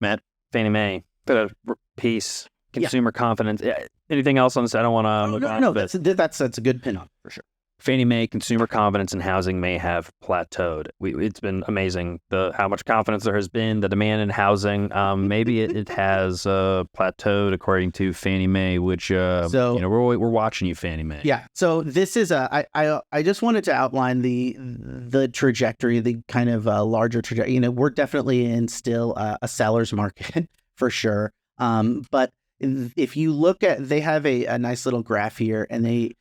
Matt, Fannie Mae, bit of peace, Yeah. consumer confidence. Anything else on this? I don't want to move on. No, but that's a good pin on for sure. Fannie Mae consumer confidence in housing may have plateaued. It's been amazing how much confidence there has been, the demand in housing. Maybe it has plateaued according to Fannie Mae, which we're watching you, Fannie Mae. Yeah. So this is I just wanted to outline the trajectory, the kind of larger trajectory. We're definitely in still a seller's market for sure. But if you look at, they have a nice little graph here, and they.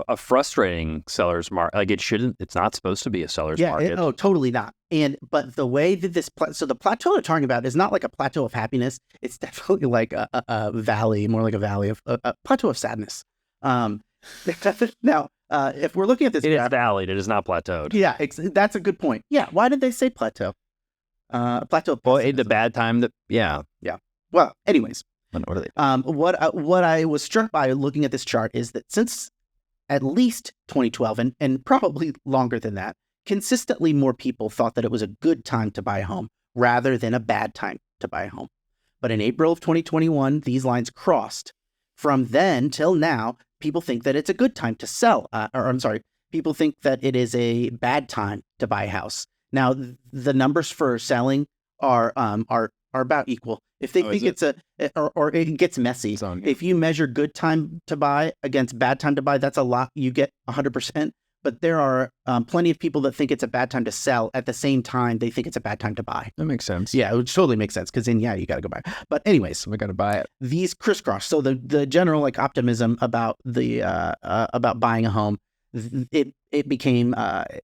A frustrating seller's market. Like it's not supposed to be a seller's market. Oh, totally not. But the way that so the plateau they're talking about is not like a plateau of happiness. It's definitely like a valley, more like a valley of a plateau of sadness. Now, if we're looking at this, it is valleyed. It is not plateaued. Yeah, that's a good point. Yeah, why did they say plateau? Plateau. Well, the bad time. Yeah. Well, anyways, what are they? What I was struck by looking at this chart is that since at least 2012, and probably longer than that, consistently more people thought that it was a good time to buy a home rather than a bad time to buy a home. But in April of 2021, these lines crossed. From then till now, people think that it's a good time to sell. People think that it is a bad time to buy a house. Now, the numbers for selling are about equal. If they think it's or it gets messy. If you measure good time to buy against bad time to buy, that's a lot. You get 100%. But there are plenty of people that think it's a bad time to sell at the same time they think it's a bad time to buy. That makes sense. Yeah, it would totally make sense because then, you got to go buy. But anyways, we got to buy it. These crisscross. So the general optimism about about buying a home, it became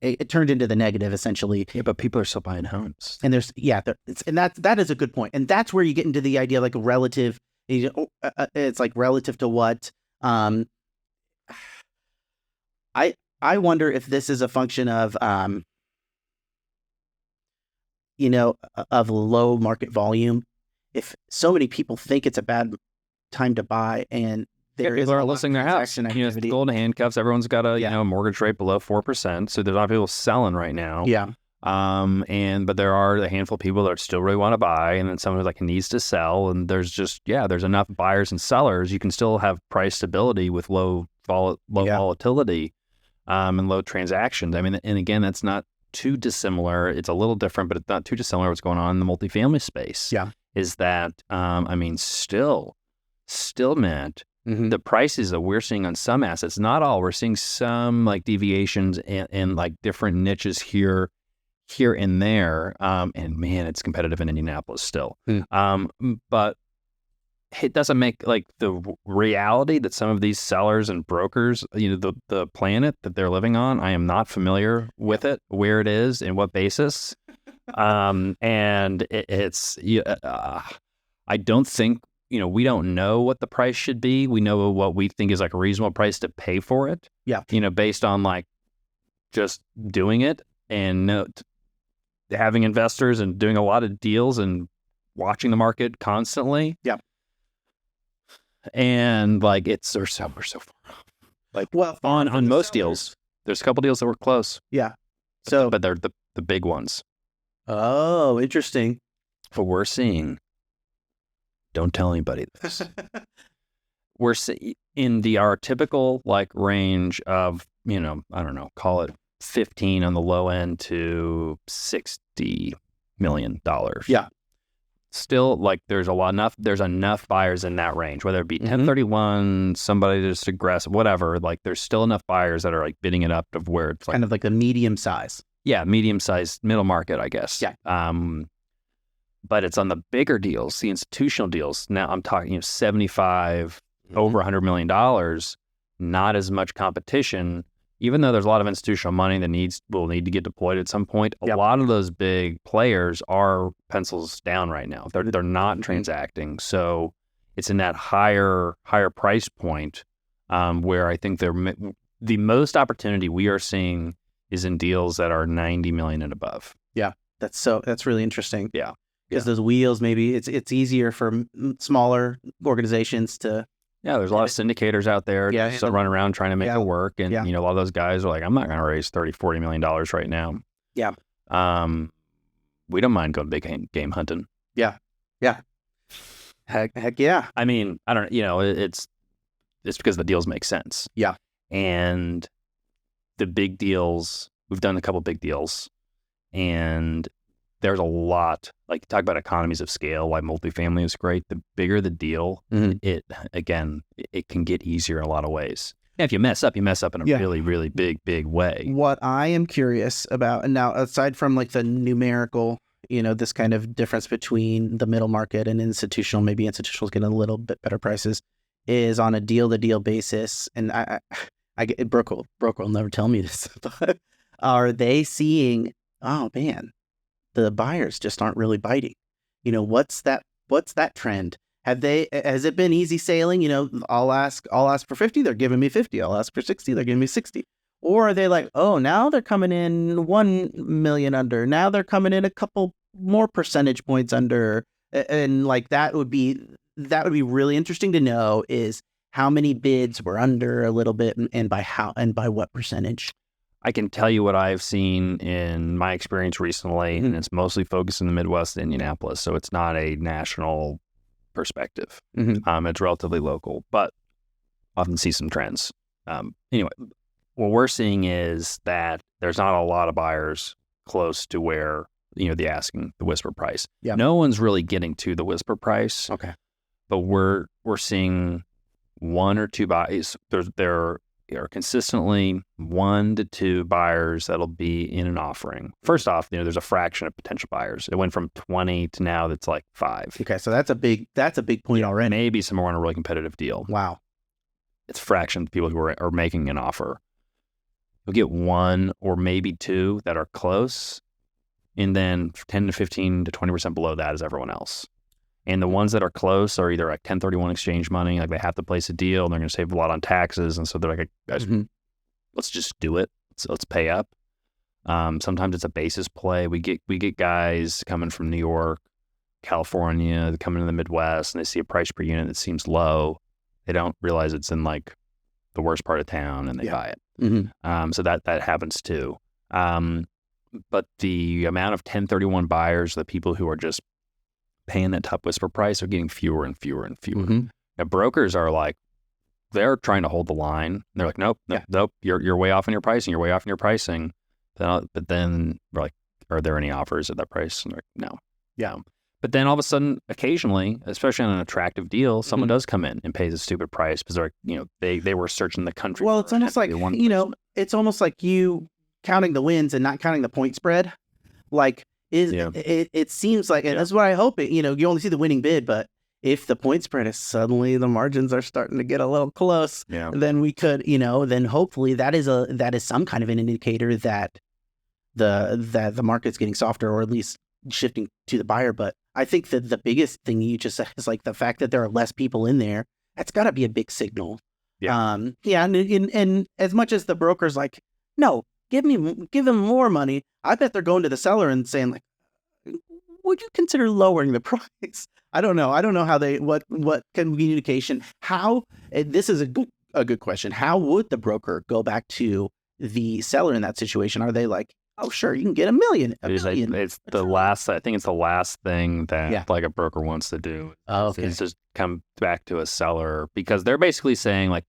it turned into the negative essentially. Yeah, but people are still buying homes. And that is a good point. And that's where you get into the idea like relative. It's like relative to what. I wonder if this is a function of of low market volume. If so many people think it's a bad time to buy, and people are listing their house. The golden handcuffs. Everyone's got a mortgage rate below 4%. So there's a lot of people selling right now. Yeah. But there are a handful of people that still really want to buy, and then someone who needs to sell. And there's there's enough buyers and sellers. You can still have price stability with low volatility, and low transactions. I mean, and again, that's not too dissimilar. It's a little different, but it's not too dissimilar. What's going on in the multifamily space? Yeah. Is that still, Matt. Mm-hmm. The prices that we're seeing on some assets, not all, we're seeing some deviations and different niches here and there. And man, it's competitive in Indianapolis still. But it doesn't make the reality that some of these sellers and brokers, the planet that they're living on, I am not familiar with it, where it is and what basis. And I don't think, we don't know what the price should be. We know what we think is a reasonable price to pay for it. Yeah. Based on just doing it and having investors and doing a lot of deals and watching the market constantly. Yeah. And we're so far. On most deals, there's a couple deals that were close. Yeah. But they're the big ones. Oh, interesting. What we're seeing. Don't tell anybody this. We're in our typical range of, I don't know, call it 15 on the low end to $60 million. Yeah. Still, there's enough buyers in that range, whether it be 1031, somebody just aggressive, whatever. There's still enough buyers that are bidding it up to where it's kind of like a medium size. Yeah, medium size, middle market, I guess. Yeah. But it's on the bigger deals, the institutional deals. Now I'm talking 75 over $100 million, not as much competition, even though there's a lot of institutional money that will need to get deployed at some point. A lot of those big players are pencils down right now. They're not transacting. So it's in that higher price point where I think the most opportunity we are seeing is in deals that are 90 million and above. Yeah, that's really interesting. Yeah. Because those wheels, maybe it's easier for smaller organizations to. Yeah, there's a lot of syndicators out there just run around trying to make it work. And, a lot of those guys are I'm not going to raise $30-40 million right now. Yeah. We don't mind going big game hunting. Yeah. Yeah. Heck yeah. I mean, I don't, it's because the deals make sense. Yeah. And the big deals, we've done a couple big deals, and there's a lot, like talk about economies of scale, why multifamily is great. The bigger the deal, it can get easier in a lot of ways. Yeah, if you mess up in a really, really big way. What I am curious about, and now aside from like the numerical, this kind of difference between the middle market and institutional, maybe institutionals getting a little bit better prices, is on a deal-to-deal basis. And I get broker will never tell me this, but are they seeing, oh man, the buyers just aren't really biting? What's that trend? Has it been easy sailing? I'll ask for 50, they're giving me 50. I'll ask for 60, they're giving me 60. Or are they like, oh, now they're coming in 1 million under. Now they're coming in a couple more percentage points under. And like that would be really interesting to know, is how many bids were under a little bit, and by what percentage. I can tell you what I've seen in my experience recently, and it's mostly focused in the Midwest, Indianapolis. So it's not a national perspective. It's relatively local, but often see some trends. Anyway, what we're seeing is that there's not a lot of buyers close to where, the whisper price. Yeah. No one's really getting to the whisper price. Okay. But we're seeing 1 or 2 buyers. There are consistently 1 to 2 buyers that'll be in an offering. First off, there's a fraction of potential buyers. It went from 20 to now that's like 5. Okay, so that's a big point already. Maybe some more on a really competitive deal. Wow. It's a fraction of people who are making an offer. You'll get 1 or maybe 2 that are close, and then 10 to 15 to 20% below that is everyone else. And the ones that are close are either like 1031 exchange money, like they have to place a deal and they're going to save a lot on taxes. And so they're like, guys, let's just do it. So let's pay up. Sometimes it's a basis play. We get guys coming from New York, California, they come into the Midwest, and they see a price per unit that seems low. They don't realize it's in like the worst part of town, and they buy it. So that happens too. But the amount of 1031 buyers, the people who are just paying that top whisper price, are getting fewer and fewer and fewer. Now, brokers are like, they're trying to hold the line. They're like, nope, you're way off in your pricing. You're way off in your pricing. But then we're like, are there any offers at that price? And they're like, no. Yeah. But then all of a sudden, occasionally, especially on an attractive deal, someone does come in and pays a stupid price because they're, they were searching the country. Well, it's almost like, it's almost like you counting the wins and not counting the point spread. Like, it seems like, and that's what I hope you only see the winning bid, but if the point spread is suddenly the margins are starting to get a little close, then we could, then hopefully that is some kind of an indicator that the market's getting softer, or at least shifting to the buyer. But I think that the biggest thing you just said is like the fact that there are less people in there. That's got to be a big signal. And as much as the broker's like, no, give them more money, I bet they're going to the seller and saying like, would you consider lowering the price? I don't know how what communication, this is a good question. How would the broker go back to the seller in that situation? Are they like, oh, sure, you can get $1 million. It's the last. I think it's the last thing that like a broker wants to do. Oh, okay. Is just come back to a seller, because they're basically saying like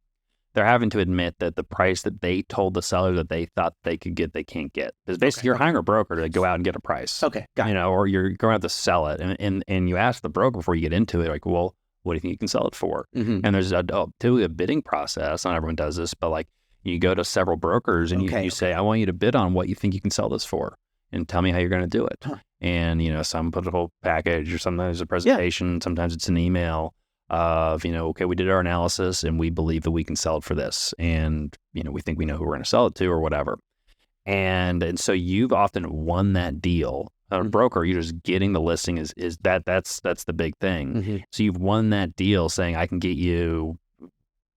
they're having to admit that the price that they told the seller that they thought they could get, they can't get. Because basically you're hiring a broker to go out and get a price. Okay, got it. Or you're going to have to sell it, and you ask the broker before you get into it, like, well, what do you think you can sell it for? And there's a bidding process. Not everyone does this, but like, you go to several brokers and you say, I want you to bid on what you think you can sell this for, and tell me how you're going to do it. And, some put a whole package, or sometimes a presentation, sometimes it's an email of, okay, we did our analysis and we believe that we can sell it for this. And, we think we know who we're going to sell it to or whatever. And so you've often won that deal. A broker, you're just getting the listing that's the big thing. So you've won that deal saying, I can get you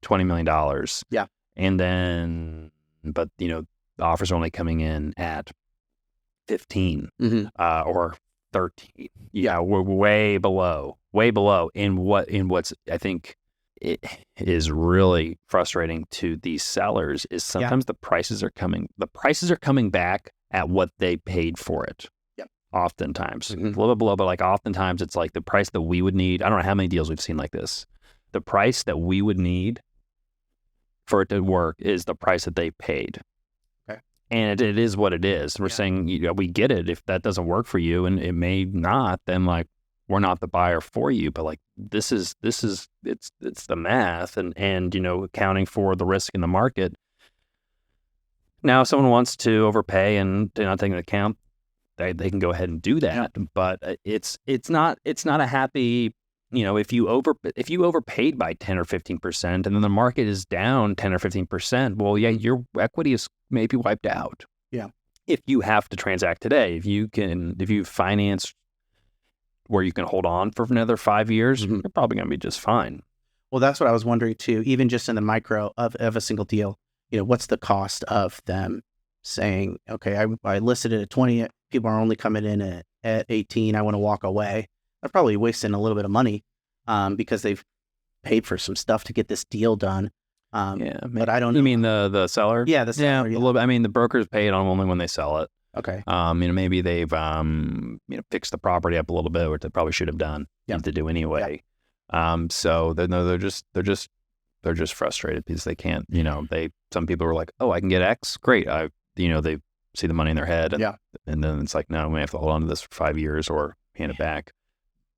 $20 million. Yeah. And then, but the offers are only coming in at 15 or 13. We're way below. In what's I think it is really frustrating to these sellers is sometimes the prices are coming back at what they paid for it. oftentimes. Mhm. A little bit below, but like oftentimes it's like the price that we would need. I don't know how many deals we've seen like this. The price that we would need for it to work is the price that they paid. Okay. And it is what it is. We're Yeah. saying, we get it. If that doesn't work for you, and it may not, then like we're not the buyer for you. But like this is it's the math and accounting for the risk in the market. Now, if someone wants to overpay and not take into account, they can go ahead and do that. But it's not a happy. If you overpaid by 10 or 15%, and then the market is down 10 or 15%, well, yeah, your equity is maybe wiped out. Yeah. If you have to transact today, if you finance where you can hold on for another 5 years, Mhm. you're probably going to be just fine. Well, that's what I was wondering too. Even just in the micro of a single deal, what's the cost of them saying, okay, I listed it at 20, people are only coming in at 18, I want to walk away. They're probably wasting a little bit of money because they've paid for some stuff to get this deal done. But I don't know. You mean the seller? Yeah, the seller, a yeah. little bit. I mean, the brokers pay it on only when they sell it. Okay. Maybe they've fixed the property up a little bit, which they probably should have done. Yeah. To do anyway. So they're just frustrated because they can't. Some people are like, oh, I can get X, great. They see the money in their head, and then it's like, no, we have to hold on to this for 5 years or hand it back.